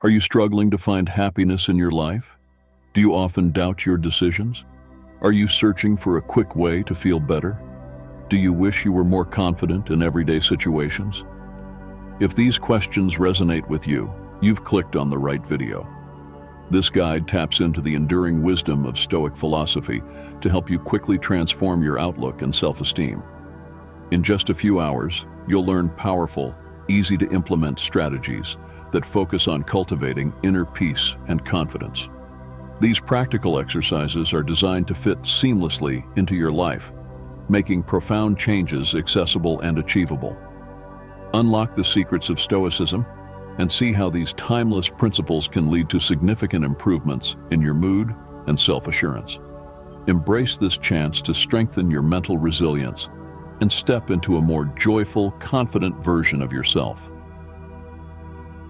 Are you struggling to find happiness in your life? Do you often doubt your decisions? Are you searching for a quick way to feel better? Do you wish you were more confident in everyday situations? If these questions resonate with you, you've clicked on the right video. This guide taps into the enduring wisdom of Stoic philosophy to help you quickly transform your outlook and self-esteem. In just a few hours, you'll learn powerful, easy-to-implement strategies that focus on cultivating inner peace and confidence. These practical exercises are designed to fit seamlessly into your life, making profound changes accessible and achievable. Unlock the secrets of Stoicism and see how these timeless principles can lead to significant improvements in your mood and self-assurance. Embrace this chance to strengthen your mental resilience and step into a more joyful, confident version of yourself.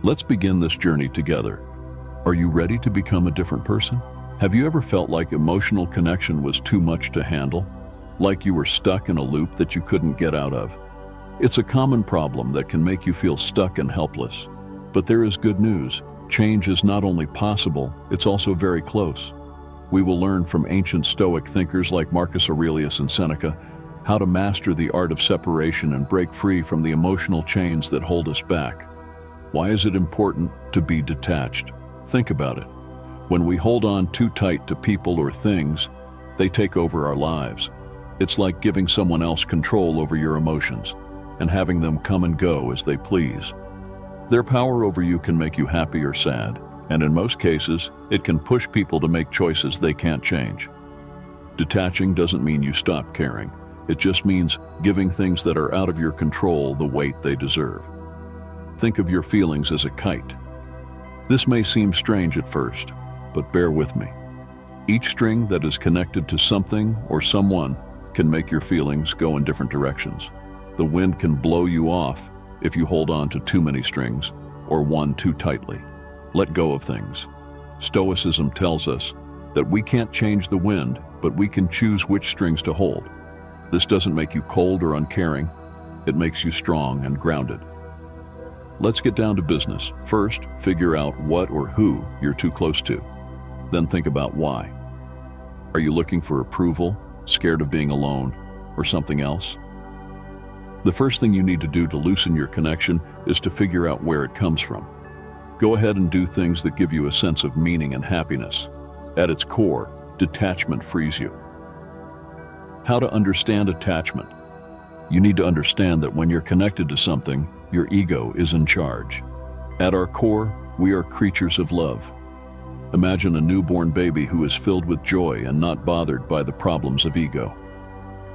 Let's begin this journey together. Are you ready to become a different person? Have you ever felt like emotional connection was too much to handle? Like you were stuck in a loop that you couldn't get out of? It's a common problem that can make you feel stuck and helpless. But there is good news. Change is not only possible, it's also very close. We will learn from ancient Stoic thinkers like Marcus Aurelius and Seneca how to master the art of separation and break free from the emotional chains that hold us back. Why is it important to be detached? Think about it. When we hold on too tight to people or things, they take over our lives. It's like giving someone else control over your emotions and having them come and go as they please. Their power over you can make you happy or sad, and in most cases, it can push people to make choices they can't change. Detaching doesn't mean you stop caring. It just means giving things that are out of your control the weight they deserve. Think of your feelings as a kite. This may seem strange at first, but bear with me. Each string that is connected to something or someone can make your feelings go in different directions. The wind can blow you off if you hold on to too many strings or one too tightly. Let go of things. Stoicism tells us that we can't change the wind, but we can choose which strings to hold. This doesn't make you cold or uncaring. It makes you strong and grounded. Let's get down to business. First, figure out what or who you're too close to. Then think about why. Are you looking for approval, scared of being alone, or something else? The first thing you need to do to loosen your connection is to figure out where it comes from. Go ahead and do things that give you a sense of meaning and happiness. At its core, detachment frees you. How to understand attachment? You need to understand that when you're connected to something, your ego is in charge. At our core, we are creatures of love. Imagine a newborn baby who is filled with joy and not bothered by the problems of ego.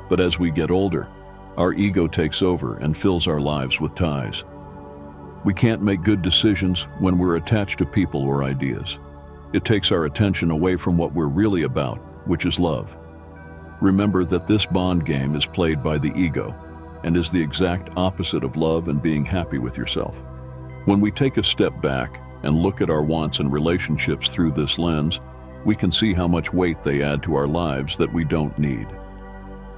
But as we get older, our ego takes over and fills our lives with ties. We can't make good decisions when we're attached to people or ideas. It takes our attention away from what we're really about, which is love. Remember that this bond game is played by the ego and is the exact opposite of love and being happy with yourself. When we take a step back and look at our wants and relationships through this lens, we can see how much weight they add to our lives that we don't need.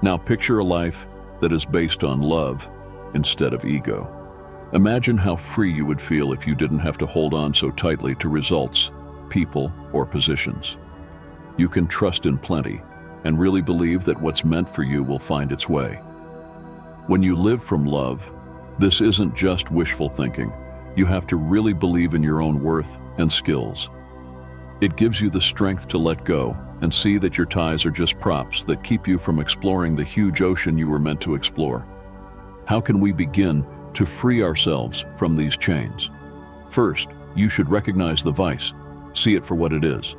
Now picture a life that is based on love instead of ego. Imagine how free you would feel if you didn't have to hold on so tightly to results, people, or positions. You can trust in plenty and really believe that what's meant for you will find its way. When you live from love, this isn't just wishful thinking. You have to really believe in your own worth and skills. It gives you the strength to let go and see that your ties are just props that keep you from exploring the huge ocean you were meant to explore. How can we begin to free ourselves from these chains? First, you should recognize the vice. See it for what it is.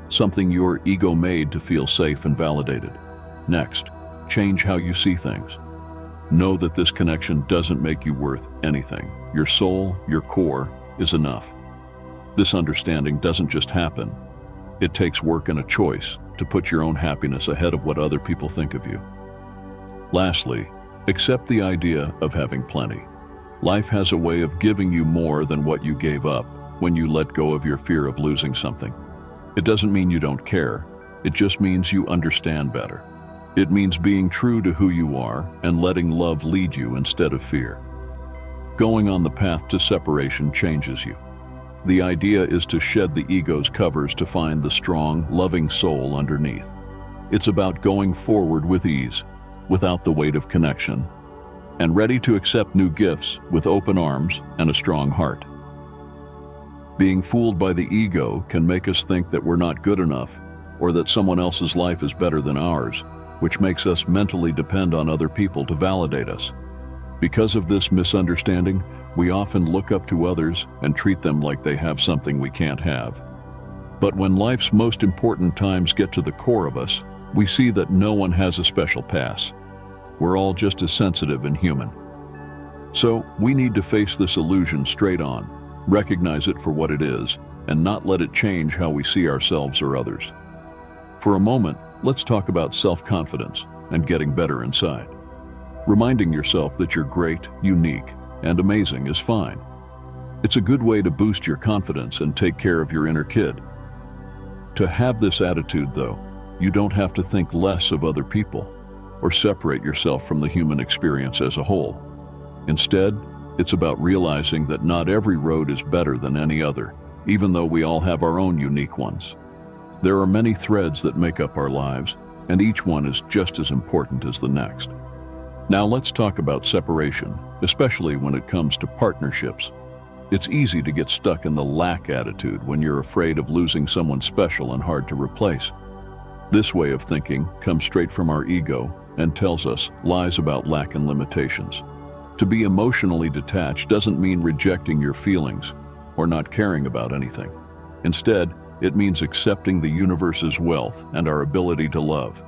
Something your ego made to feel safe and validated. Next, change how you see things. Know that this connection doesn't make you worth anything. Your soul, your core, is enough. This understanding doesn't just happen. It takes work and a choice to put your own happiness ahead of what other people think of you. Lastly, accept the idea of having plenty. Life has a way of giving you more than what you gave up when you let go of your fear of losing something. It doesn't mean you don't care. It just means you understand better. It means being true to who you are and letting love lead you instead of fear. Going on the path to separation changes you. The idea is to shed the ego's covers to find the strong, loving soul underneath. It's about going forward with ease, without the weight of connection, and ready to accept new gifts with open arms and a strong heart. Being fooled by the ego can make us think that we're not good enough or that someone else's life is better than ours, which makes us mentally depend on other people to validate us. Because of this misunderstanding, we often look up to others and treat them like they have something we can't have. But when life's most important times get to the core of us, we see that no one has a special pass. We're all just as sensitive and human. So we need to face this illusion straight on, recognize it for what it is, and not let it change how we see ourselves or others. For a moment, let's talk about self-confidence and getting better inside. Reminding yourself that you're great, unique, and amazing is fine. It's a good way to boost your confidence and take care of your inner kid. To have this attitude, though, you don't have to think less of other people or separate yourself from the human experience as a whole. Instead, it's about realizing that not every road is better than any other, even though we all have our own unique ones. There are many threads that make up our lives, and each one is just as important as the next. Now let's talk about separation, especially when it comes to partnerships. It's easy to get stuck in the lack attitude when you're afraid of losing someone special and hard to replace. This way of thinking comes straight from our ego and tells us lies about lack and limitations. To be emotionally detached doesn't mean rejecting your feelings or not caring about anything. Instead, it means accepting the universe's wealth and our ability to love.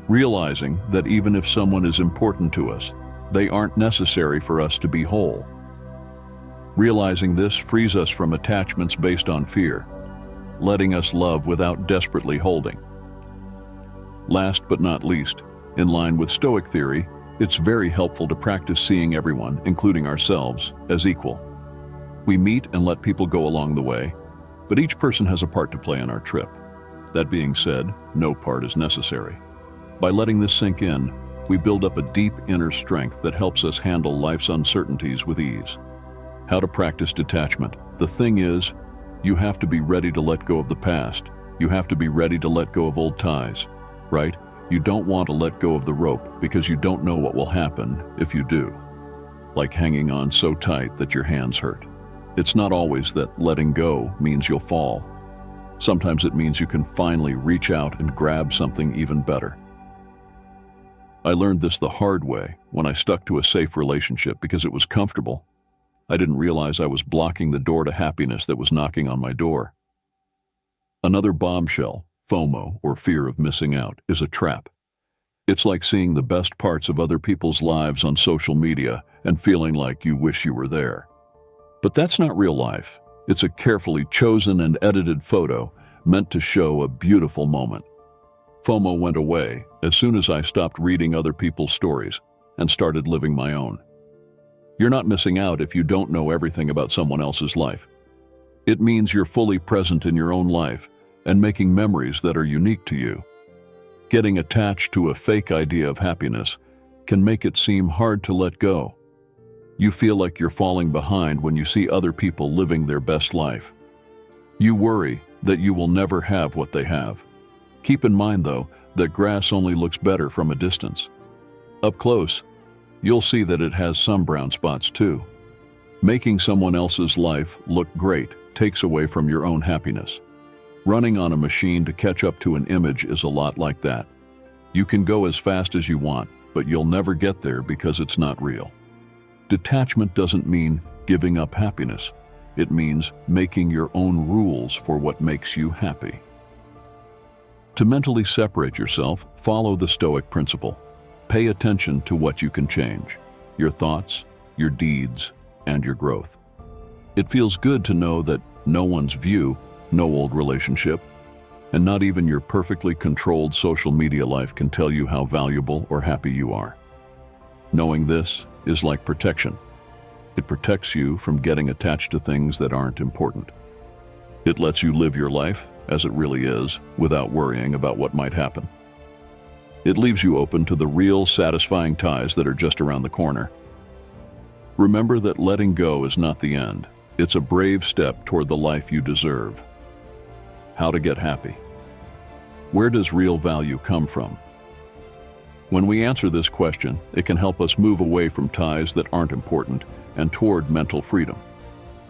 Realizing that even if someone is important to us, they aren't necessary for us to be whole. Realizing this frees us from attachments based on fear, letting us love without desperately holding. Last but not least, in line with Stoic theory, it's very helpful to practice seeing everyone, including ourselves, as equal. We meet and let people go along the way, but each person has a part to play in our trip. That being said, no part is necessary. By letting this sink in, we build up a deep inner strength that helps us handle life's uncertainties with ease. How to practice detachment. The thing is, you have to be ready to let go of the past. You have to be ready to let go of old ties, right? You don't want to let go of the rope because you don't know what will happen if you do. Like hanging on so tight that your hands hurt. It's not always that letting go means you'll fall. Sometimes it means you can finally reach out and grab something even better. I learned this the hard way when I stuck to a safe relationship because it was comfortable. I didn't realize I was blocking the door to happiness that was knocking on my door. Another bombshell, FOMO, or fear of missing out, is a trap. It's like seeing the best parts of other people's lives on social media and feeling like you wish you were there. But that's not real life. It's a carefully chosen and edited photo meant to show a beautiful moment. FOMO went away as soon as I stopped reading other people's stories and started living my own. You're not missing out if you don't know everything about someone else's life. It means you're fully present in your own life and making memories that are unique to you. Getting attached to a fake idea of happiness can make it seem hard to let go. You feel like you're falling behind when you see other people living their best life. You worry that you will never have what they have. Keep in mind, though, that grass only looks better from a distance. Up close, you'll see that it has some brown spots too. Making someone else's life look great takes away from your own happiness. Running on a machine to catch up to an image is a lot like that. You can go as fast as you want, but you'll never get there because it's not real. Detachment doesn't mean giving up happiness. It means making your own rules for what makes you happy. To mentally separate yourself, follow the Stoic principle. Pay attention to what you can change, your thoughts, your deeds, and your growth. It feels good to know that no one's view, no old relationship, and not even your perfectly controlled social media life can tell you how valuable or happy you are. Knowing this is like protection. It protects you from getting attached to things that aren't important. It lets you live your life as it really is without worrying about what might happen. It leaves you open to the real, satisfying ties that are just around the corner. Remember that letting go is not the end. It's a brave step toward the life you deserve. How to get happy. Where does real value come from? When we answer this question, it can help us move away from ties that aren't important and toward mental freedom.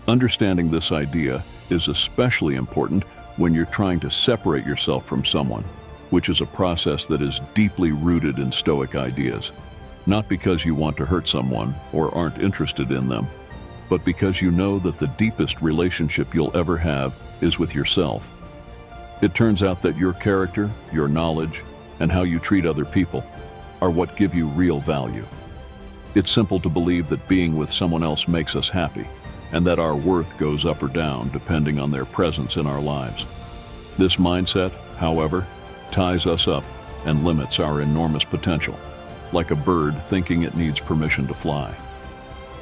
Understanding this idea is especially important when you're trying to separate yourself from someone, which is a process that is deeply rooted in Stoic ideas. Not because you want to hurt someone or aren't interested in them, but because you know that the deepest relationship you'll ever have is with yourself. It turns out that your character, your knowledge, and how you treat other people are what give you real value. It's simple to believe that being with someone else makes us happy, and that our worth goes up or down depending on their presence in our lives. This mindset, however, ties us up and limits our enormous potential, like a bird thinking it needs permission to fly.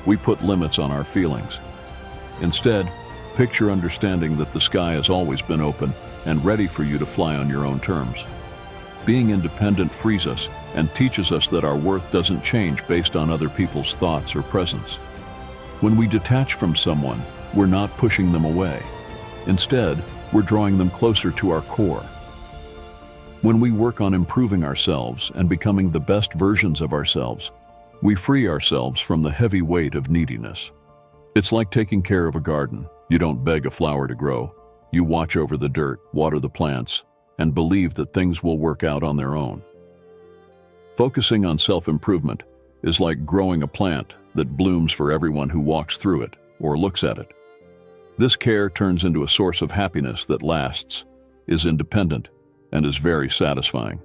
We put limits on our feelings. Instead, picture understanding that the sky has always been open and ready for you to fly on your own terms. Being independent frees us and teaches us that our worth doesn't change based on other people's thoughts or presence. When we detach from someone, we're not pushing them away. Instead, we're drawing them closer to our core. When we work on improving ourselves and becoming the best versions of ourselves, we free ourselves from the heavy weight of neediness. It's like taking care of a garden. You don't beg a flower to grow. You watch over the dirt, water the plants, and believe that things will work out on their own. Focusing on self-improvement is like growing a plant that blooms for everyone who walks through it or looks at it. This care turns into a source of happiness that lasts, is independent, and is very satisfying.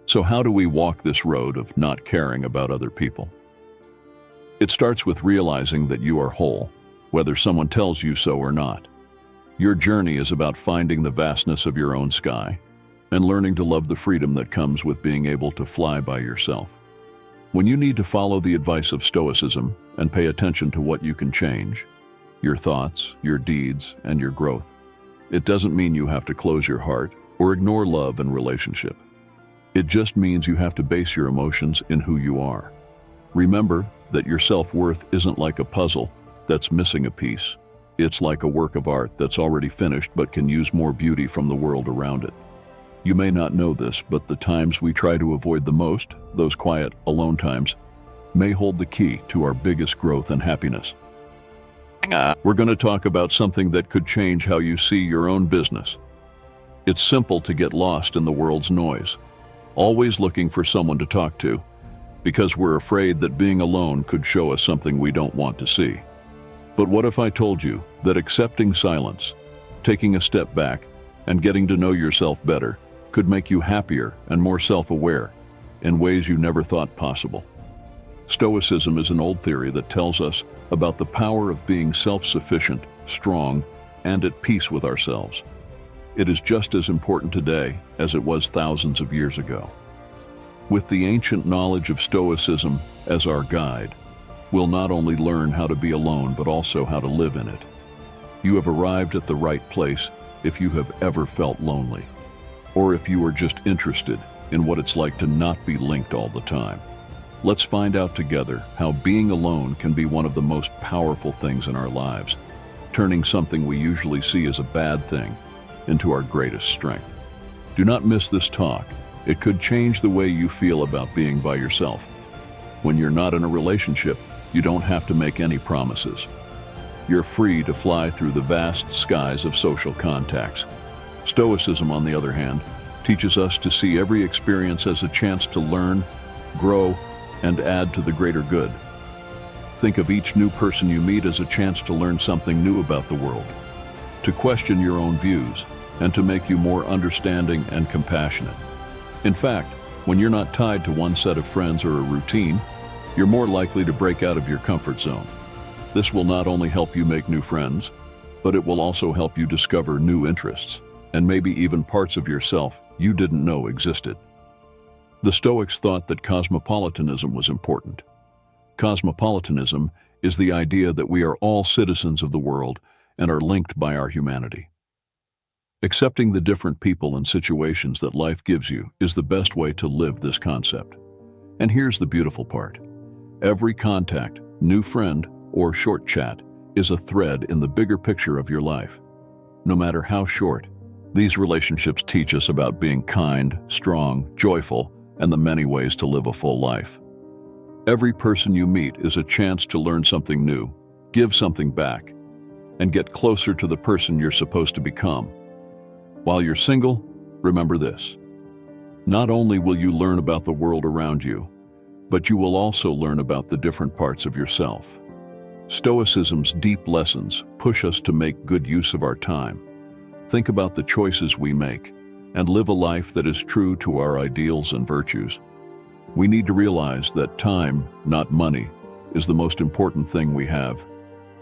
So how do we walk this road of not caring about other people? It starts with realizing that you are whole, whether someone tells you so or not. Your journey is about finding the vastness of your own sky and learning to love the freedom that comes with being able to fly by yourself. When you need to follow the advice of Stoicism and pay attention to what you can change, your thoughts, your deeds, and your growth, it doesn't mean you have to close your heart or ignore love and relationship. It just means you have to base your emotions in who you are. Remember that your self-worth isn't like a puzzle that's missing a piece. It's like a work of art that's already finished but can use more beauty from the world around it. You may not know this, but the times we try to avoid the most, those quiet, alone times, may hold the key to our biggest growth and happiness. We're going to talk about something that could change how you see your own business. It's simple to get lost in the world's noise, always looking for someone to talk to, because we're afraid that being alone could show us something we don't want to see. But what if I told you that accepting silence, taking a step back, and getting to know yourself better could make you happier and more self-aware in ways you never thought possible? Stoicism is an old theory that tells us about the power of being self-sufficient, strong, and at peace with ourselves. It is just as important today as it was thousands of years ago. With the ancient knowledge of Stoicism as our guide, we'll not only learn how to be alone, but also how to live in it. You have arrived at the right place if you have ever felt lonely, or if you are just interested in what it's like to not be linked all the time. Let's find out together how being alone can be one of the most powerful things in our lives, turning something we usually see as a bad thing into our greatest strength. Do not miss this talk. It could change the way you feel about being by yourself. When you're not in a relationship, you don't have to make any promises. You're free to fly through the vast skies of social contacts. Stoicism, on the other hand, teaches us to see every experience as a chance to learn, grow, and add to the greater good. Think of each new person you meet as a chance to learn something new about the world, to question your own views, and to make you more understanding and compassionate. In fact, when you're not tied to one set of friends or a routine, you're more likely to break out of your comfort zone. This will not only help you make new friends, but it will also help you discover new interests, and maybe even parts of yourself you didn't know existed. The Stoics thought that cosmopolitanism was important. Cosmopolitanism is the idea that we are all citizens of the world and are linked by our humanity. Accepting the different people and situations that life gives you is the best way to live this concept. And here's the beautiful part. Every contact, new friend, or short chat is a thread in the bigger picture of your life. No matter how short, these relationships teach us about being kind, strong, joyful, and the many ways to live a full life. Every person you meet is a chance to learn something new, give something back, and get closer to the person you're supposed to become. While you're single, remember this. Not only will you learn about the world around you, but you will also learn about the different parts of yourself. Stoicism's deep lessons push us to make good use of our time, think about the choices we make, and live a life that is true to our ideals and virtues. We need to realize that time, not money, is the most important thing we have.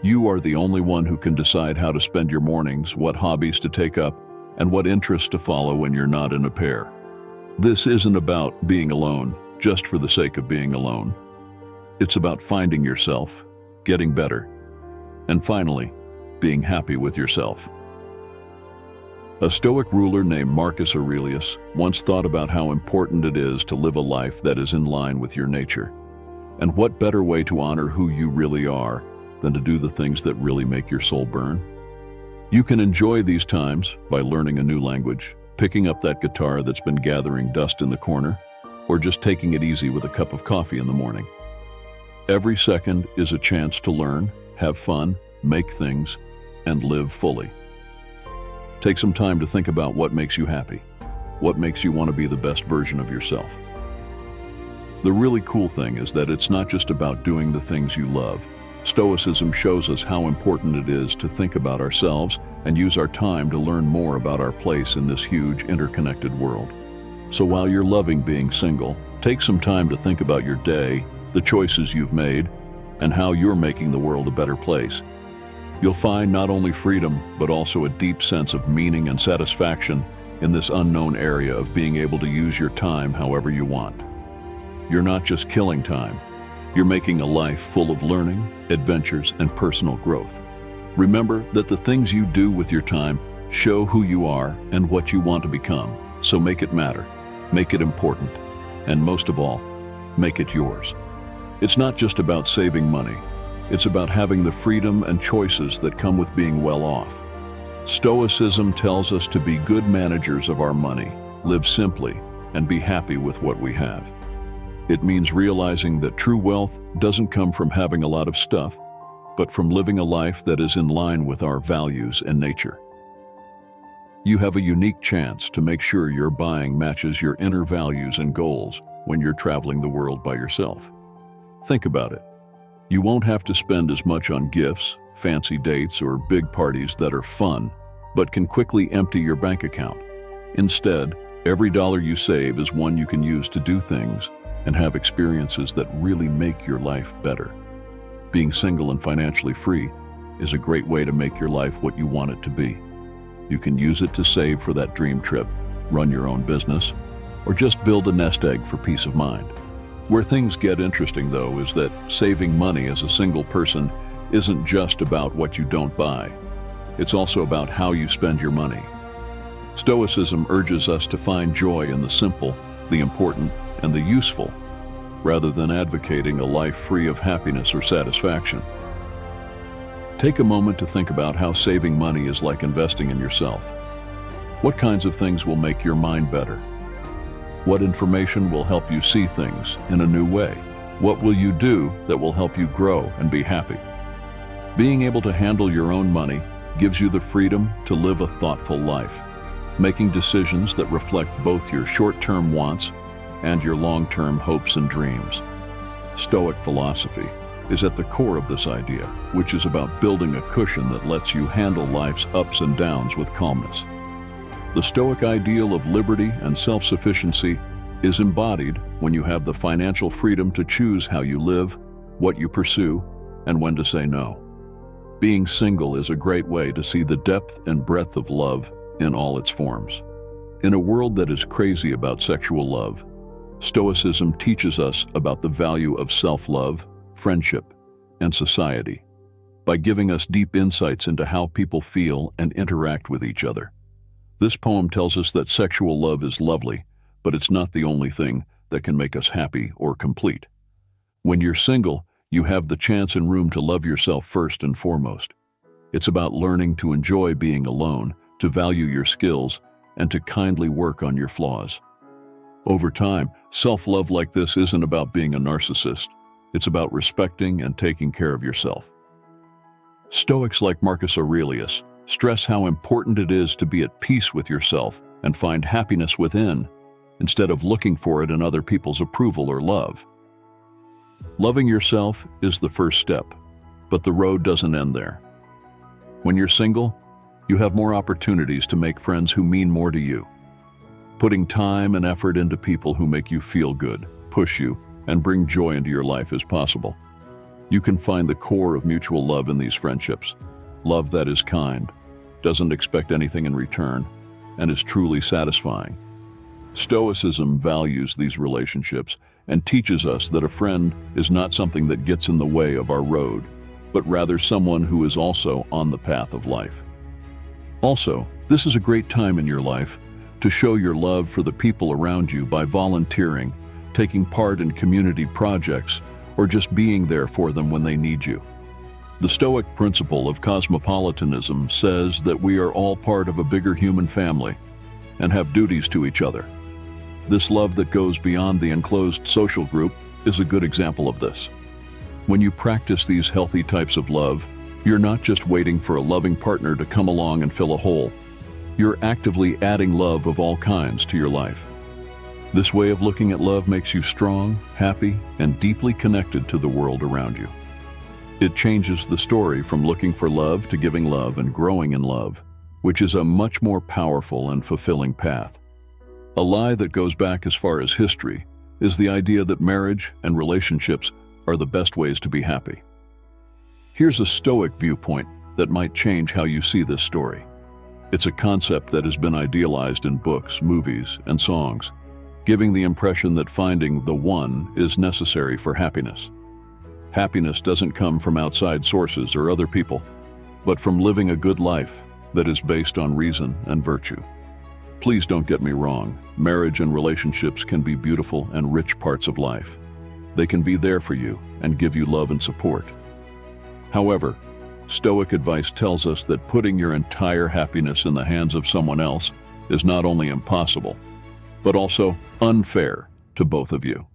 You are the only one who can decide how to spend your mornings, what hobbies to take up, and what interests to follow when you're not in a pair. This isn't about being alone, just for the sake of being alone. It's about finding yourself, getting better, and finally, being happy with yourself. A Stoic ruler named Marcus Aurelius once thought about how important it is to live a life that is in line with your nature. And what better way to honor who you really are than to do the things that really make your soul burn? You can enjoy these times by learning a new language, picking up that guitar that's been gathering dust in the corner, or just taking it easy with a cup of coffee in the morning. Every second is a chance to learn, have fun, make things, and live fully. Take some time to think about what makes you happy, what makes you want to be the best version of yourself. The really cool thing is that it's not just about doing the things you love. Stoicism shows us how important it is to think about ourselves and use our time to learn more about our place in this huge, interconnected world. So while you're loving being single, take some time to think about your day, the choices you've made, and how you're making the world a better place. You'll find not only freedom, but also a deep sense of meaning and satisfaction in this unknown area of being able to use your time however you want. You're not just killing time. You're making a life full of learning, adventures, and personal growth. Remember that the things you do with your time show who you are and what you want to become. So make it matter, make it important, and most of all, make it yours. It's not just about saving money. It's about having the freedom and choices that come with being well off. Stoicism tells us to be good managers of our money, live simply, and be happy with what we have. It means realizing that true wealth doesn't come from having a lot of stuff, but from living a life that is in line with our values and nature. You have a unique chance to make sure your buying matches your inner values and goals when you're traveling the world by yourself. Think about it. You won't have to spend as much on gifts, fancy dates, or big parties that are fun, but can quickly empty your bank account. Instead, every dollar you save is one you can use to do things and have experiences that really make your life better. Being single and financially free is a great way to make your life what you want it to be. You can use it to save for that dream trip, run your own business, or just build a nest egg for peace of mind. Where things get interesting, though, is that saving money as a single person isn't just about what you don't buy. It's also about how you spend your money. Stoicism urges us to find joy in the simple, the important, and the useful, rather than advocating a life free of happiness or satisfaction. Take a moment to think about how saving money is like investing in yourself. What kinds of things will make your mind better? What information will help you see things in a new way? What will you do that will help you grow and be happy? Being able to handle your own money gives you the freedom to live a thoughtful life, making decisions that reflect both your short-term wants and your long-term hopes and dreams. Stoic philosophy is at the core of this idea, which is about building a cushion that lets you handle life's ups and downs with calmness. The Stoic ideal of liberty and self-sufficiency is embodied when you have the financial freedom to choose how you live, what you pursue, and when to say no. Being single is a great way to see the depth and breadth of love in all its forms. In a world that is crazy about sexual love, Stoicism teaches us about the value of self-love, friendship, and society by giving us deep insights into how people feel and interact with each other. This poem tells us that sexual love is lovely, but it's not the only thing that can make us happy or complete. When you're single, You have the chance and room to love yourself first and foremost. It's about learning to enjoy being alone, to value your skills, and to kindly work on your flaws. Over time, self-love like this isn't about being a narcissist. It's about respecting and taking care of yourself. Stoics like Marcus Aurelius stress how important it is to be at peace with yourself and find happiness within, instead of looking for it in other people's approval or love. Loving yourself is the first step, but the road doesn't end there. When you're single, you have more opportunities to make friends who mean more to you. Putting time and effort into people who make you feel good, push you, and bring joy into your life is possible. You can find the core of mutual love in these friendships. Love that is kind, doesn't expect anything in return, and is truly satisfying. Stoicism values these relationships and teaches us that a friend is not something that gets in the way of our road, but rather someone who is also on the path of life. Also, this is a great time in your life to show your love for the people around you by volunteering, taking part in community projects, or just being there for them when they need you. The Stoic principle of cosmopolitanism says that we are all part of a bigger human family and have duties to each other. This love that goes beyond the enclosed social group is a good example of this. When you practice these healthy types of love, you're not just waiting for a loving partner to come along and fill a hole. You're actively adding love of all kinds to your life. This way of looking at love makes you strong, happy, and deeply connected to the world around you. It changes the story from looking for love to giving love and growing in love, which is a much more powerful and fulfilling path. A lie that goes back as far as history is the idea that marriage and relationships are the best ways to be happy. Here's a Stoic viewpoint that might change how you see this story. It's a concept that has been idealized in books, movies, and songs, giving the impression that finding the one is necessary for happiness. Happiness doesn't come from outside sources or other people, but from living a good life that is based on reason and virtue. Please don't get me wrong, marriage and relationships can be beautiful and rich parts of life. They can be there for you and give you love and support. However, Stoic advice tells us that putting your entire happiness in the hands of someone else is not only impossible, but also unfair to both of you.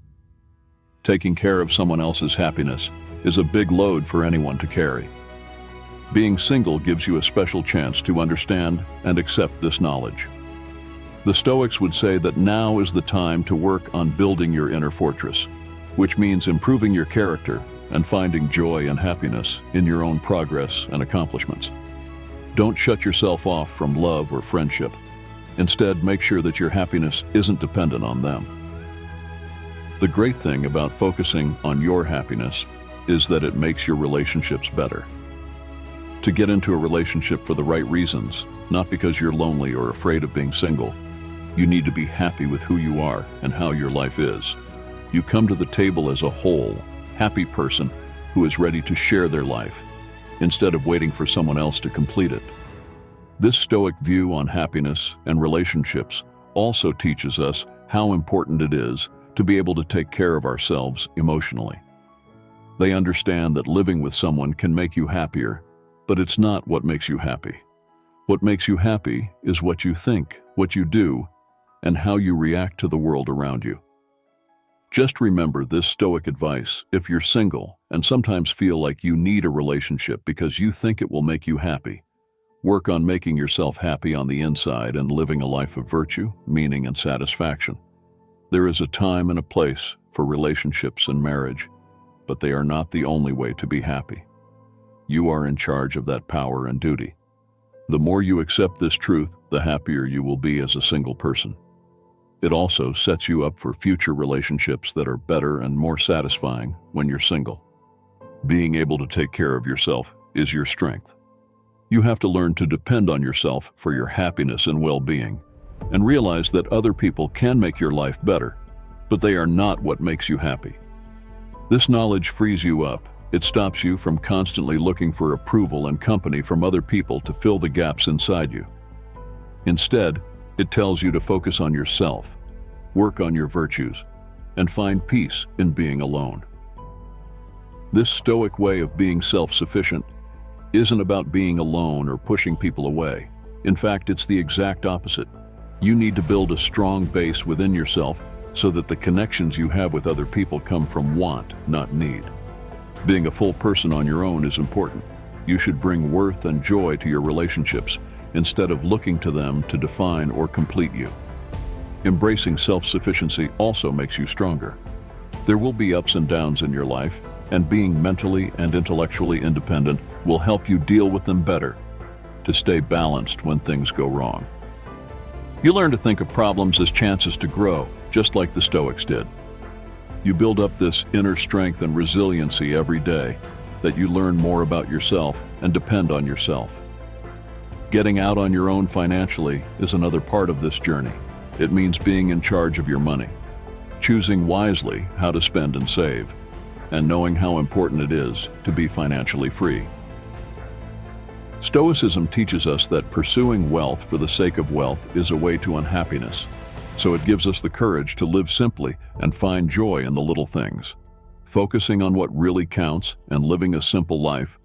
Taking care of someone else's happiness is a big load for anyone to carry. Being single gives you a special chance to understand and accept this knowledge. The Stoics would say that now is the time to work on building your inner fortress, which means improving your character and finding joy and happiness in your own progress and accomplishments. Don't shut yourself off from love or friendship. Instead, make sure that your happiness isn't dependent on them. The great thing about focusing on your happiness is that it makes your relationships better. To get into a relationship for the right reasons, not because you're lonely or afraid of being single, you need to be happy with who you are and how your life is. You come to the table as a whole, happy person who is ready to share their life, instead of waiting for someone else to complete it. This Stoic view on happiness and relationships also teaches us how important it is to be able to take care of ourselves emotionally. They understand that living with someone can make you happier, but it's not what makes you happy. What makes you happy is what you think, what you do, and how you react to the world around you. Just remember this Stoic advice if you're single and sometimes feel like you need a relationship because you think it will make you happy. Work on making yourself happy on the inside and living a life of virtue, meaning, and satisfaction. There is a time and a place for relationships and marriage, but they are not the only way to be happy. You are in charge of that power and duty. The more you accept this truth, the happier you will be as a single person. It also sets you up for future relationships that are better and more satisfying when you're single. Being able to take care of yourself is your strength. You have to learn to depend on yourself for your happiness and well-being, and realize that other people can make your life better, but they are not what makes you happy. This knowledge frees you up. It stops you from constantly looking for approval and company from other people to fill the gaps inside you. Instead, it tells you to focus on yourself, work on your virtues, and find peace in being alone. This Stoic way of being self-sufficient isn't about being alone or pushing people away. In fact, it's the exact opposite. You need to build a strong base within yourself so that the connections you have with other people come from want, not need. Being a full person on your own is important. You should bring worth and joy to your relationships instead of looking to them to define or complete you. Embracing self-sufficiency also makes you stronger. There will be ups and downs in your life, and being mentally and intellectually independent will help you deal with them better, to stay balanced when things go wrong. You learn to think of problems as chances to grow, just like the Stoics did. You build up this inner strength and resiliency every day, that you learn more about yourself and depend on yourself. Getting out on your own financially is another part of this journey. It means being in charge of your money, choosing wisely how to spend and save, and knowing how important it is to be financially free. Stoicism teaches us that pursuing wealth for the sake of wealth is a way to unhappiness, so it gives us the courage to live simply and find joy in the little things. Focusing on what really counts and living a simple life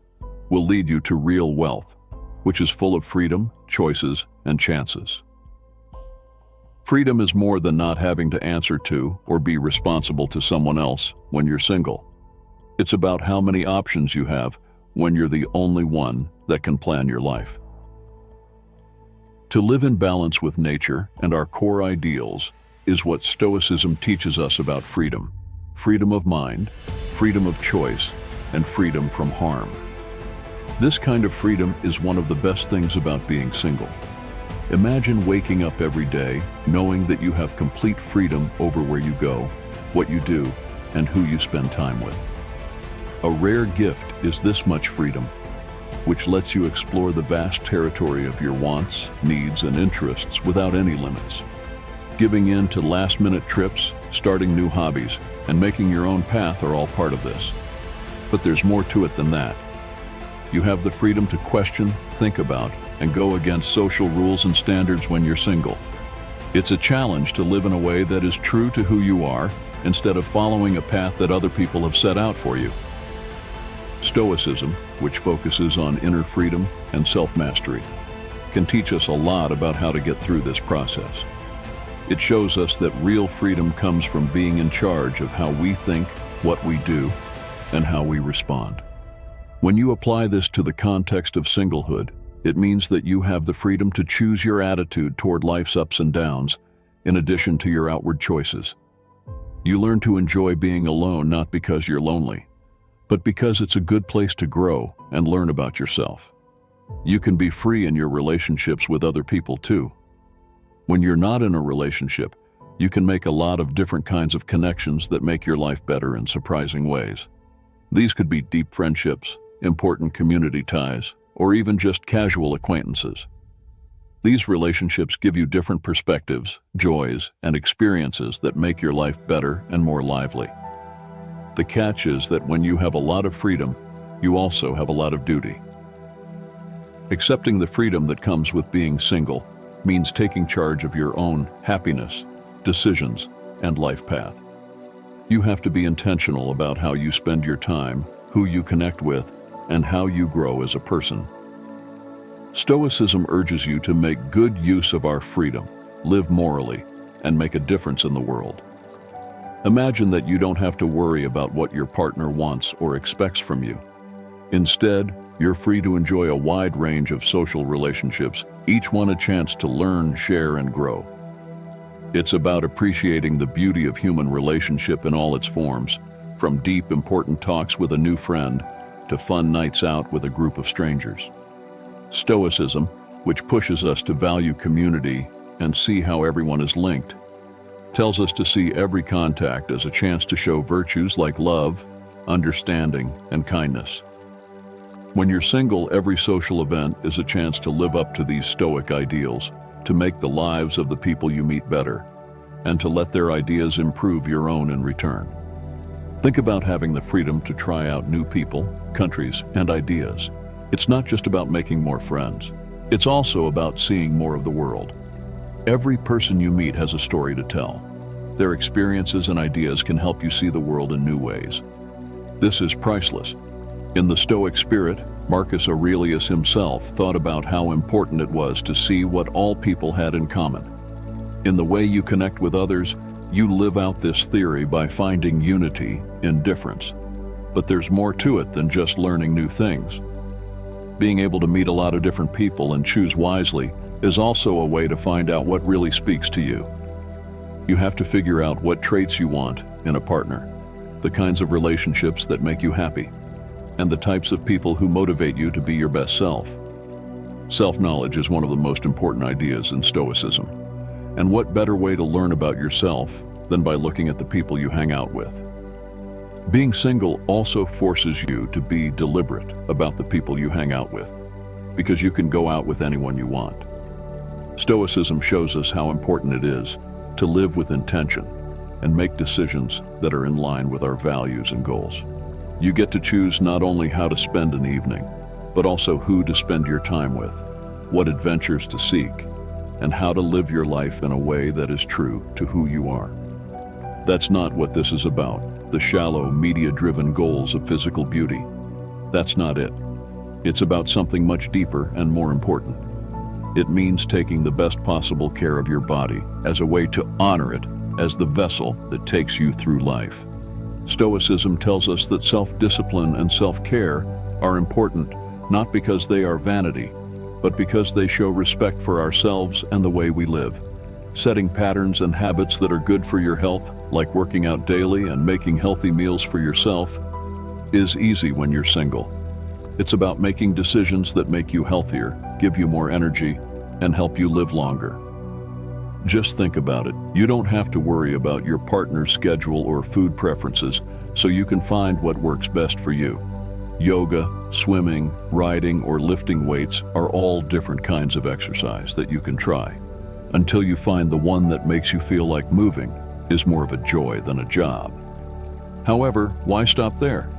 will lead you to real wealth, which is full of freedom, choices, and chances. Freedom is more than not having to answer to or be responsible to someone else when you're single. It's about how many options you have when you're the only one that can plan your life. To live in balance with nature and our core ideals is what Stoicism teaches us about freedom. Freedom of mind, freedom of choice, and freedom from harm. This kind of freedom is one of the best things about being single. Imagine waking up every day knowing that you have complete freedom over where you go, what you do, and who you spend time with. A rare gift is this much freedom, which lets you explore the vast territory of your wants, needs, and interests without any limits. Giving in to last-minute trips, starting new hobbies, and making your own path are all part of this. But there's more to it than that. You have the freedom to question, think about, and go against social rules and standards when you're single. It's a challenge to live in a way that is true to who you are instead of following a path that other people have set out for you. Stoicism, which focuses on inner freedom and self-mastery, can teach us a lot about how to get through this process. It shows us that real freedom comes from being in charge of how we think, what we do, and how we respond. When you apply this to the context of singlehood, it means that you have the freedom to choose your attitude toward life's ups and downs, in addition to your outward choices. You learn to enjoy being alone not because you're lonely, but because it's a good place to grow and learn about yourself. You can be free in your relationships with other people too. When you're not in a relationship, you can make a lot of different kinds of connections that make your life better in surprising ways. These could be deep friendships, important community ties, or even just casual acquaintances. These relationships give you different perspectives, joys, and experiences that make your life better and more lively. The catch is that when you have a lot of freedom, you also have a lot of duty. Accepting the freedom that comes with being single means taking charge of your own happiness, decisions, and life path. You have to be intentional about how you spend your time, who you connect with, and how you grow as a person. Stoicism urges you to make good use of our freedom, live morally, and make a difference in the world. Imagine that you don't have to worry about what your partner wants or expects from you. Instead, you're free to enjoy a wide range of social relationships, each one a chance to learn, share, and grow. It's about appreciating the beauty of human relationship in all its forms, from deep, important talks with a new friend to fun nights out with a group of strangers. Stoicism, which pushes us to value community and see how everyone is linked, tells us to see every contact as a chance to show virtues like love, understanding, and kindness. When you're single, every social event is a chance to live up to these Stoic ideals, to make the lives of the people you meet better, and to let their ideas improve your own in return. Think about having the freedom to try out new people, countries, and ideas. It's not just about making more friends. It's also about seeing more of the world. Every person you meet has a story to tell. Their experiences and ideas can help you see the world in new ways. This is priceless. In the Stoic spirit, Marcus Aurelius himself thought about how important it was to see what all people had in common. In the way you connect with others, you live out this theory by finding unity in difference. But there's more to it than just learning new things. Being able to meet a lot of different people and choose wisely is also a way to find out what really speaks to you. You have to figure out what traits you want in a partner, the kinds of relationships that make you happy, and the types of people who motivate you to be your best self. Self-knowledge is one of the most important ideas in Stoicism. And what better way to learn about yourself than by looking at the people you hang out with? Being single also forces you to be deliberate about the people you hang out with, because you can go out with anyone you want. Stoicism shows us how important it is to live with intention and make decisions that are in line with our values and goals. You get to choose not only how to spend an evening, but also who to spend your time with, what adventures to seek, and how to live your life in a way that is true to who you are. That's not what this is about, the shallow, media-driven goals of physical beauty. That's not it. It's about something much deeper and more important. It means taking the best possible care of your body as a way to honor it as the vessel that takes you through life. Stoicism tells us that self-discipline and self-care are important, not because they are vanity, but because they show respect for ourselves and the way we live. Setting patterns and habits that are good for your health, like working out daily and making healthy meals for yourself, is easy when you're single. It's about making decisions that make you healthier, give you more energy, and help you live longer. Just think about it. You don't have to worry about your partner's schedule or food preferences, so you can find what works best for you. Yoga, swimming, riding, or lifting weights are all different kinds of exercise that you can try, until you find the one that makes you feel like moving is more of a joy than a job. However, why stop there?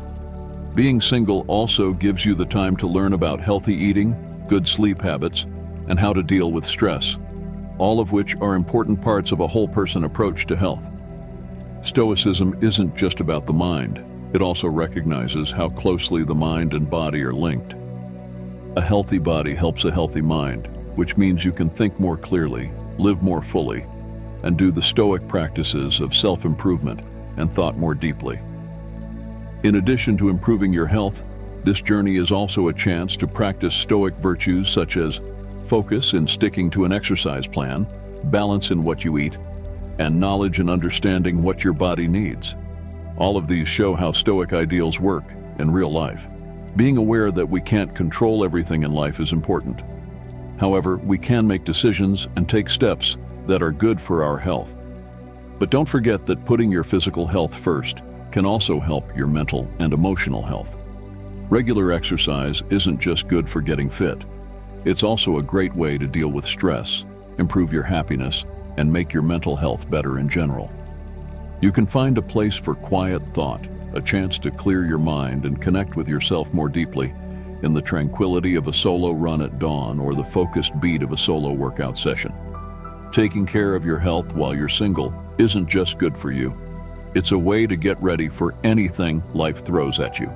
Being single also gives you the time to learn about healthy eating, good sleep habits, and how to deal with stress, all of which are important parts of a whole-person approach to health. Stoicism isn't just about the mind. It also recognizes how closely the mind and body are linked. A healthy body helps a healthy mind, which means you can think more clearly, live more fully, and do the Stoic practices of self-improvement and thought more deeply. In addition to improving your health, this journey is also a chance to practice Stoic virtues such as focus in sticking to an exercise plan, balance in what you eat, and knowledge and understanding what your body needs. All of these show how Stoic ideals work in real life. Being aware that we can't control everything in life is important. However, we can make decisions and take steps that are good for our health. But don't forget that putting your physical health first can also help your mental and emotional health. Regular exercise isn't just good for getting fit. It's also a great way to deal with stress, improve your happiness, and make your mental health better in general. You can find a place for quiet thought, a chance to clear your mind and connect with yourself more deeply in the tranquility of a solo run at dawn or the focused beat of a solo workout session. Taking care of your health while you're single isn't just good for you. It's a way to get ready for anything life throws at you.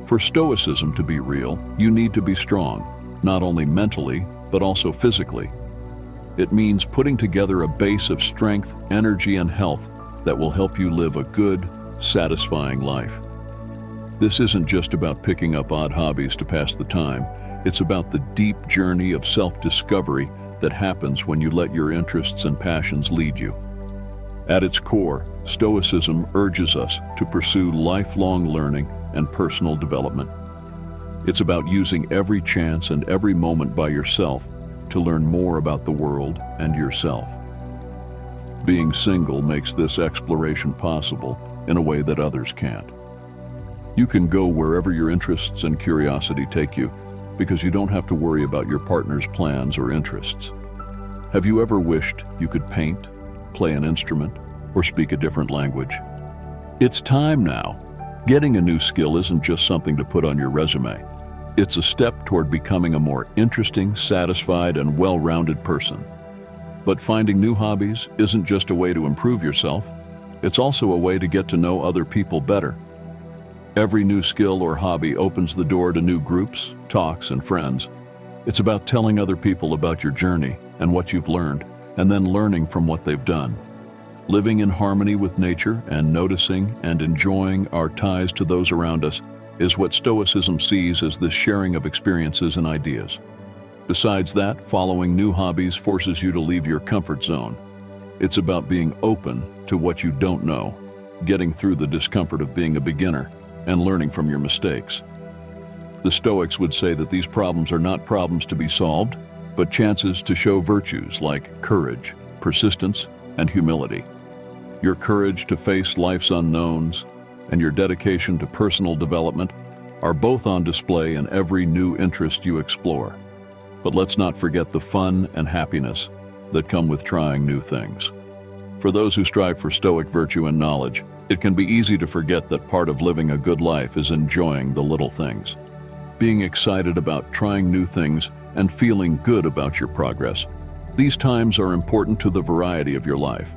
For Stoicism to be real, you need to be strong, not only mentally, but also physically. It means putting together a base of strength, energy, and health that will help you live a good, satisfying life. This isn't just about picking up odd hobbies to pass the time. It's about the deep journey of self-discovery that happens when you let your interests and passions lead you. At its core, Stoicism urges us to pursue lifelong learning and personal development. It's about using every chance and every moment by yourself to learn more about the world and yourself. Being single makes this exploration possible in a way that others can't. You can go wherever your interests and curiosity take you because you don't have to worry about your partner's plans or interests. Have you ever wished you could paint, play an instrument, or speak a different language? It's time now. Getting a new skill isn't just something to put on your resume. It's a step toward becoming a more interesting, satisfied, and well-rounded person. But finding new hobbies isn't just a way to improve yourself. It's also a way to get to know other people better. Every new skill or hobby opens the door to new groups, talks, and friends. It's about telling other people about your journey and what you've learned, and then learning from what they've done. Living in harmony with nature and noticing and enjoying our ties to those around us is what Stoicism sees as the sharing of experiences and ideas. Besides that, following new hobbies forces you to leave your comfort zone. It's about being open to what you don't know, getting through the discomfort of being a beginner, and learning from your mistakes. The Stoics would say that these problems are not problems to be solved, but chances to show virtues like courage, persistence, and humility. Your courage to face life's unknowns and your dedication to personal development are both on display in every new interest you explore. But let's not forget the fun and happiness that come with trying new things. For those who strive for Stoic virtue and knowledge, it can be easy to forget that part of living a good life is enjoying the little things. Being excited about trying new things and feeling good about your progress. These times are important to the variety of your life,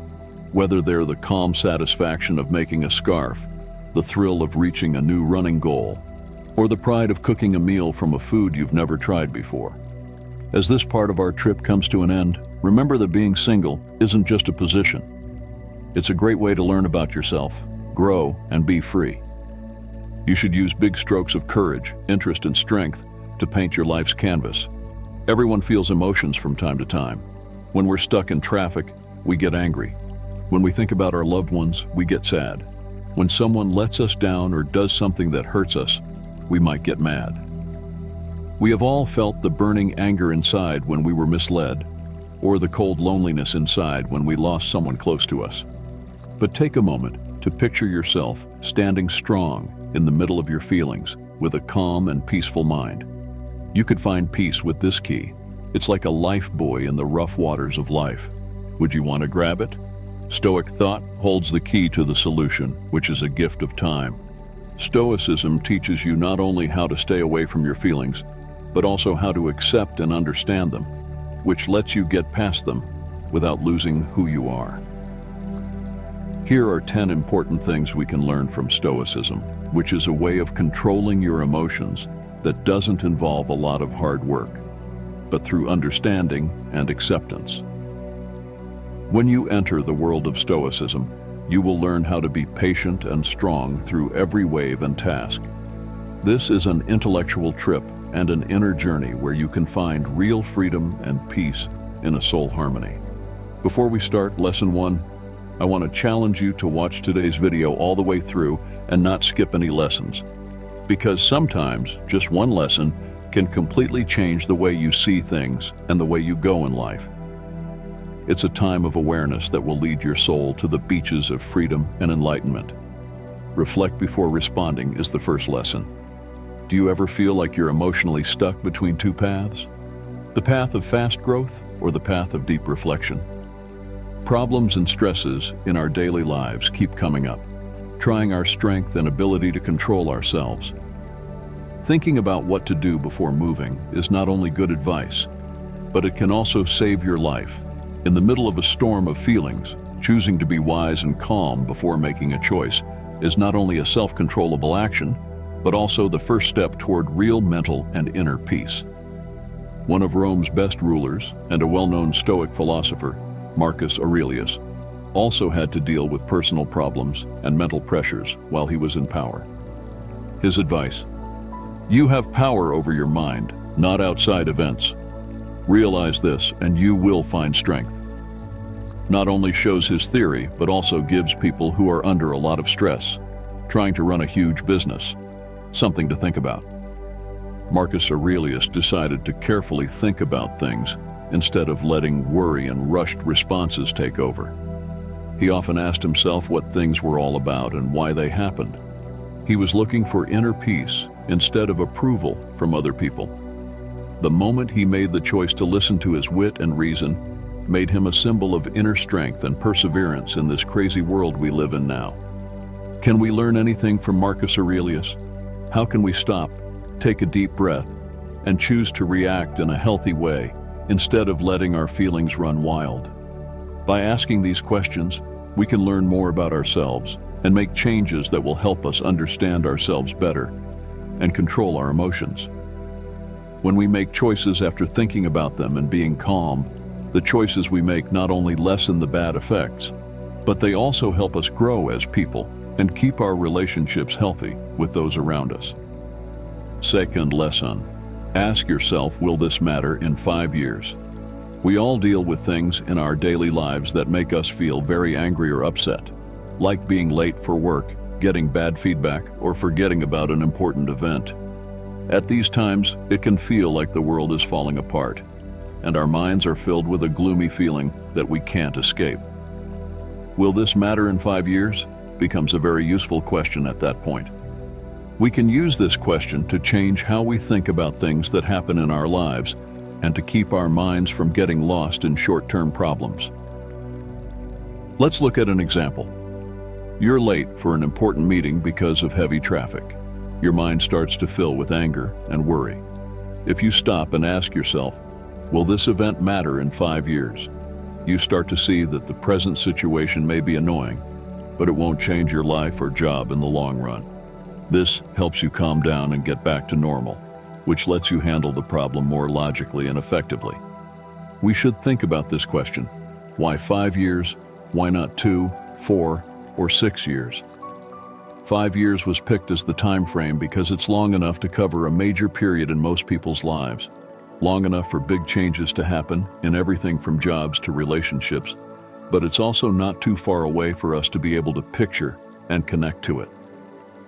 whether they're the calm satisfaction of making a scarf, the thrill of reaching a new running goal, or the pride of cooking a meal from a food you've never tried before. As this part of our trip comes to an end, remember that being single isn't just a position. It's a great way to learn about yourself, grow, and be free. You should use big strokes of courage, interest, and strength to paint your life's canvas. Everyone feels emotions from time to time. When we're stuck in traffic, we get angry. When we think about our loved ones, we get sad. When someone lets us down or does something that hurts us, we might get mad. We have all felt the burning anger inside when we were misled, or the cold loneliness inside when we lost someone close to us. But take a moment to picture yourself standing strong in the middle of your feelings with a calm and peaceful mind. You could find peace with this key. It's like a life buoy in the rough waters of life. Would you want to grab it? Stoic thought holds the key to the solution, which is a gift of time. Stoicism teaches you not only how to stay away from your feelings, but also how to accept and understand them, which lets you get past them without losing who you are. Here are 10 important things we can learn from Stoicism, which is a way of controlling your emotions that doesn't involve a lot of hard work, but through understanding and acceptance. When you enter the world of Stoicism, you will learn how to be patient and strong through every wave and task. This is an intellectual trip and an inner journey where you can find real freedom and peace in a soul harmony. Before we start Lesson 1, I want to challenge you to watch today's video all the way through and not skip any lessons. Because sometimes just one lesson can completely change the way you see things and the way you go in life. It's a time of awareness that will lead your soul to the beaches of freedom and enlightenment. Reflect before responding is the first lesson. Do you ever feel like you're emotionally stuck between two paths? The path of fast growth or the path of deep reflection? Problems and stresses in our daily lives keep coming up, trying our strength and ability to control ourselves. Thinking about what to do before moving is not only good advice, but it can also save your life. In the middle of a storm of feelings, choosing to be wise and calm before making a choice is not only a self-controllable action, but also the first step toward real mental and inner peace. One of Rome's best rulers and a well-known Stoic philosopher, Marcus Aurelius, also had to deal with personal problems and mental pressures while he was in power. His advice: you have power over your mind, not outside events. Realize this and you will find strength. Not only shows his theory, but also gives people who are under a lot of stress, trying to run a huge business, something to think about. Marcus Aurelius decided to carefully think about things instead of letting worry and rushed responses take over. He often asked himself what things were all about and why they happened. He was looking for inner peace instead of approval from other people. The moment he made the choice to listen to his wit and reason made him a symbol of inner strength and perseverance in this crazy world we live in now. Can we learn anything from Marcus Aurelius? How can we stop, take a deep breath, and choose to react in a healthy way instead of letting our feelings run wild? By asking these questions, we can learn more about ourselves and make changes that will help us understand ourselves better and control our emotions. When we make choices after thinking about them and being calm, the choices we make not only lessen the bad effects, but they also help us grow as people and keep our relationships healthy with those around us. Second lesson, ask yourself, will this matter in 5 years? We all deal with things in our daily lives that make us feel very angry or upset, like being late for work, getting bad feedback, or forgetting about an important event. At these times, it can feel like the world is falling apart, and our minds are filled with a gloomy feeling that we can't escape. Will this matter in 5 years? Becomes a very useful question at that point. We can use this question to change how we think about things that happen in our lives and to keep our minds from getting lost in short-term problems. Let's look at an example. You're late for an important meeting because of heavy traffic. Your mind starts to fill with anger and worry. If you stop and ask yourself, will this event matter in 5 years? You start to see that the present situation may be annoying, but it won't change your life or job in the long run. This helps you calm down and get back to normal, which lets you handle the problem more logically and effectively. We should think about this question. Why 5 years? Why not 2, 4, or 6 years? 5 years was picked as the time frame because it's long enough to cover a major period in most people's lives. Long enough for big changes to happen in everything from jobs to relationships, but it's also not too far away for us to be able to picture and connect to it.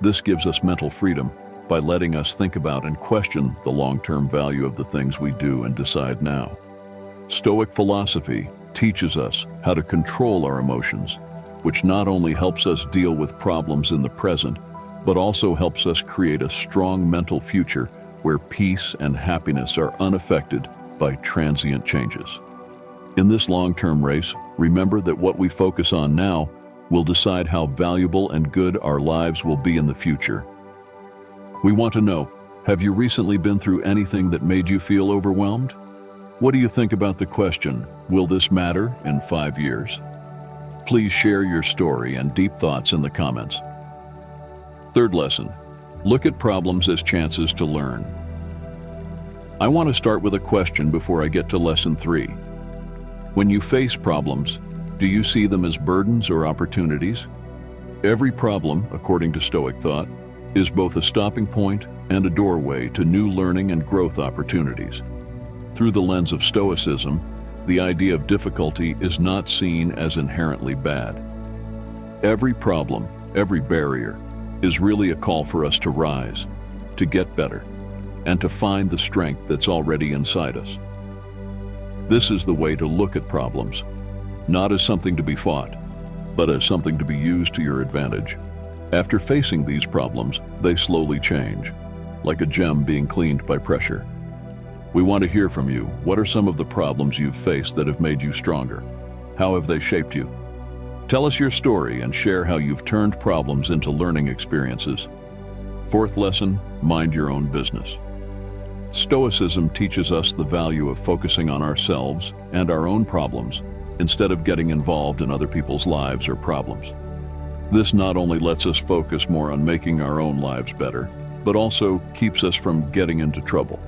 This gives us mental freedom by letting us think about and question the long-term value of the things we do and decide now. Stoic philosophy teaches us how to control our emotions, which not only helps us deal with problems in the present, but also helps us create a strong mental future where peace and happiness are unaffected by transient changes. In this long-term race, remember that what we focus on now will decide how valuable and good our lives will be in the future. We want to know, have you recently been through anything that made you feel overwhelmed? What do you think about the question, will this matter in 5 years? Please share your story and deep thoughts in the comments. Third lesson, look at problems as chances to learn. I want to start with a question before I get to lesson 3. When you face problems, do you see them as burdens or opportunities? Every problem, according to Stoic thought, is both a stopping point and a doorway to new learning and growth opportunities. Through the lens of Stoicism, the idea of difficulty is not seen as inherently bad. Every problem, every barrier, is really a call for us to rise, to get better, and to find the strength that's already inside us. This is the way to look at problems, not as something to be fought, but as something to be used to your advantage. After facing these problems, they slowly change, like a gem being cleaned by pressure. We want to hear from you. What are some of the problems you've faced that have made you stronger? How have they shaped you? Tell us your story and share how you've turned problems into learning experiences. Fourth lesson, mind your own business. Stoicism teaches us the value of focusing on ourselves and our own problems instead of getting involved in other people's lives or problems. This not only lets us focus more on making our own lives better, but also keeps us from getting into trouble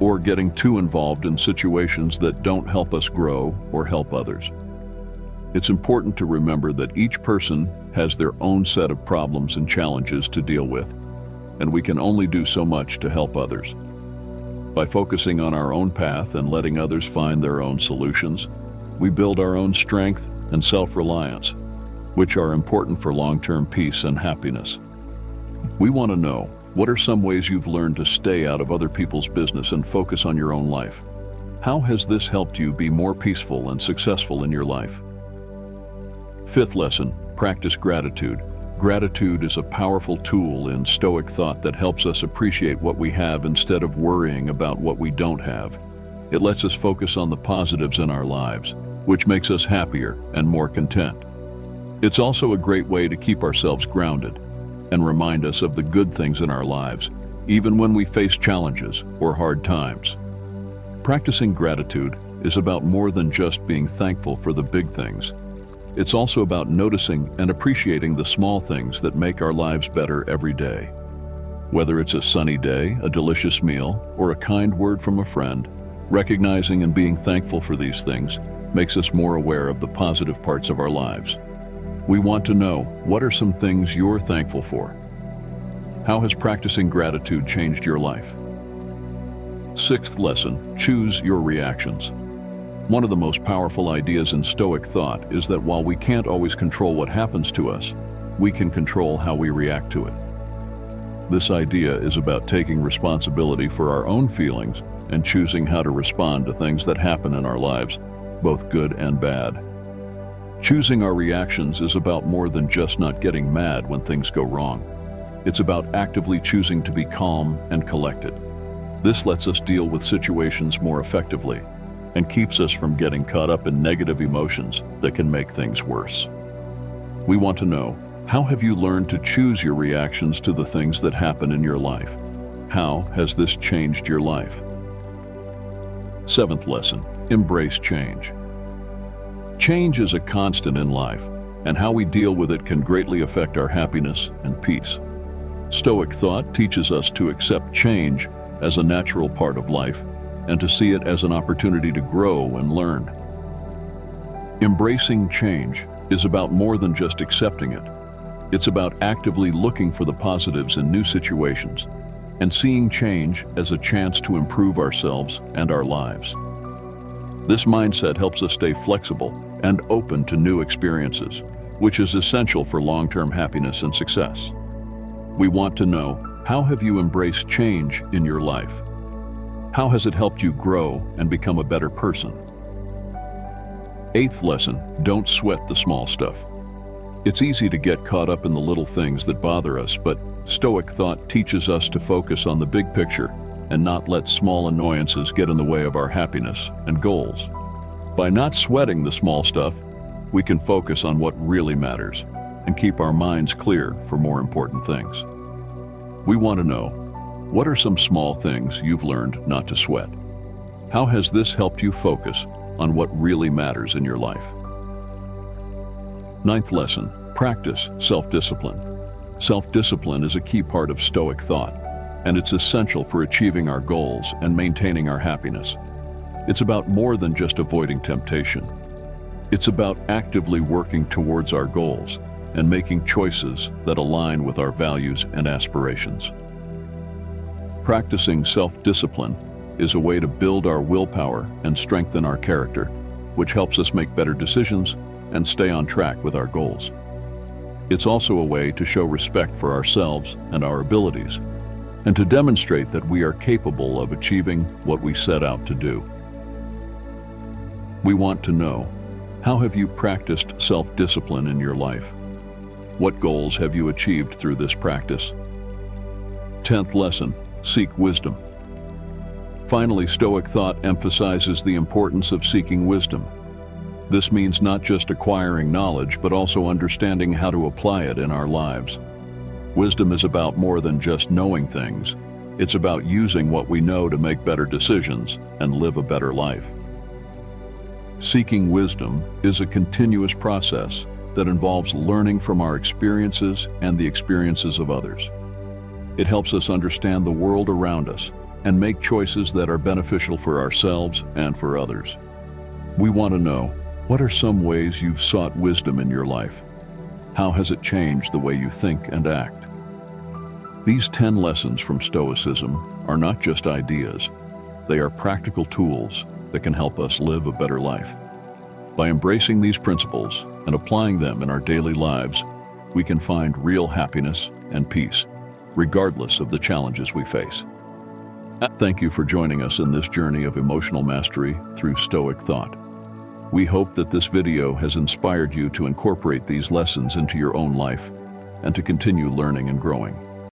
or getting too involved in situations that don't help us grow or help others. It's important to remember that each person has their own set of problems and challenges to deal with, and we can only do so much to help others. By focusing on our own path and letting others find their own solutions, we build our own strength and self-reliance, which are important for long-term peace and happiness. We want to know, what are some ways you've learned to stay out of other people's business and focus on your own life? How has this helped you be more peaceful and successful in your life? Fifth lesson, practice gratitude. Gratitude is a powerful tool in Stoic thought that helps us appreciate what we have instead of worrying about what we don't have. It lets us focus on the positives in our lives, which makes us happier and more content. It's also a great way to keep ourselves grounded and remind us of the good things in our lives, even when we face challenges or hard times. Practicing gratitude is about more than just being thankful for the big things. It's also about noticing and appreciating the small things that make our lives better every day. Whether it's a sunny day, a delicious meal, or a kind word from a friend, recognizing and being thankful for these things makes us more aware of the positive parts of our lives. We want to know, what are some things you're thankful for? How has practicing gratitude changed your life? Sixth lesson, choose your reactions. One of the most powerful ideas in Stoic thought is that while we can't always control what happens to us, we can control how we react to it. This idea is about taking responsibility for our own feelings and choosing how to respond to things that happen in our lives, both good and bad. Choosing our reactions is about more than just not getting mad when things go wrong. It's about actively choosing to be calm and collected. This lets us deal with situations more effectively and keeps us from getting caught up in negative emotions that can make things worse. We want to know, how have you learned to choose your reactions to the things that happen in your life? How has this changed your life? Seventh lesson, embrace change. Change is a constant in life, and how we deal with it can greatly affect our happiness and peace. Stoic thought teaches us to accept change as a natural part of life and to see it as an opportunity to grow and learn. Embracing change is about more than just accepting it. It's about actively looking for the positives in new situations and seeing change as a chance to improve ourselves and our lives. This mindset helps us stay flexible and open to new experiences, which is essential for long-term happiness and success. We want to know, how have you embraced change in your life? How has it helped you grow and become a better person? Eighth lesson, don't sweat the small stuff. It's easy to get caught up in the little things that bother us, but Stoic thought teaches us to focus on the big picture and not let small annoyances get in the way of our happiness and goals. By not sweating the small stuff, we can focus on what really matters and keep our minds clear for more important things. We want to know, what are some small things you've learned not to sweat? How has this helped you focus on what really matters in your life? Ninth lesson, practice self-discipline. Self-discipline is a key part of Stoic thought, and it's essential for achieving our goals and maintaining our happiness. It's about more than just avoiding temptation. It's about actively working towards our goals and making choices that align with our values and aspirations. Practicing self-discipline is a way to build our willpower and strengthen our character, which helps us make better decisions and stay on track with our goals. It's also a way to show respect for ourselves and our abilities, and to demonstrate that we are capable of achieving what we set out to do. We want to know, how have you practiced self-discipline in your life? What goals have you achieved through this practice? 10th lesson, seek wisdom. Finally, Stoic thought emphasizes the importance of seeking wisdom. This means not just acquiring knowledge, but also understanding how to apply it in our lives. Wisdom is about more than just knowing things. It's about using what we know to make better decisions and live a better life. Seeking wisdom is a continuous process that involves learning from our experiences and the experiences of others. It helps us understand the world around us and make choices that are beneficial for ourselves and for others. We want to know, what are some ways you've sought wisdom in your life? How has it changed the way you think and act? These 10 lessons from Stoicism are not just ideas. They are practical tools that can help us live a better life. By embracing these principles and applying them in our daily lives, we can find real happiness and peace, regardless of the challenges we face. Thank you for joining us in this journey of emotional mastery through Stoic thought. We hope that this video has inspired you to incorporate these lessons into your own life and to continue learning and growing.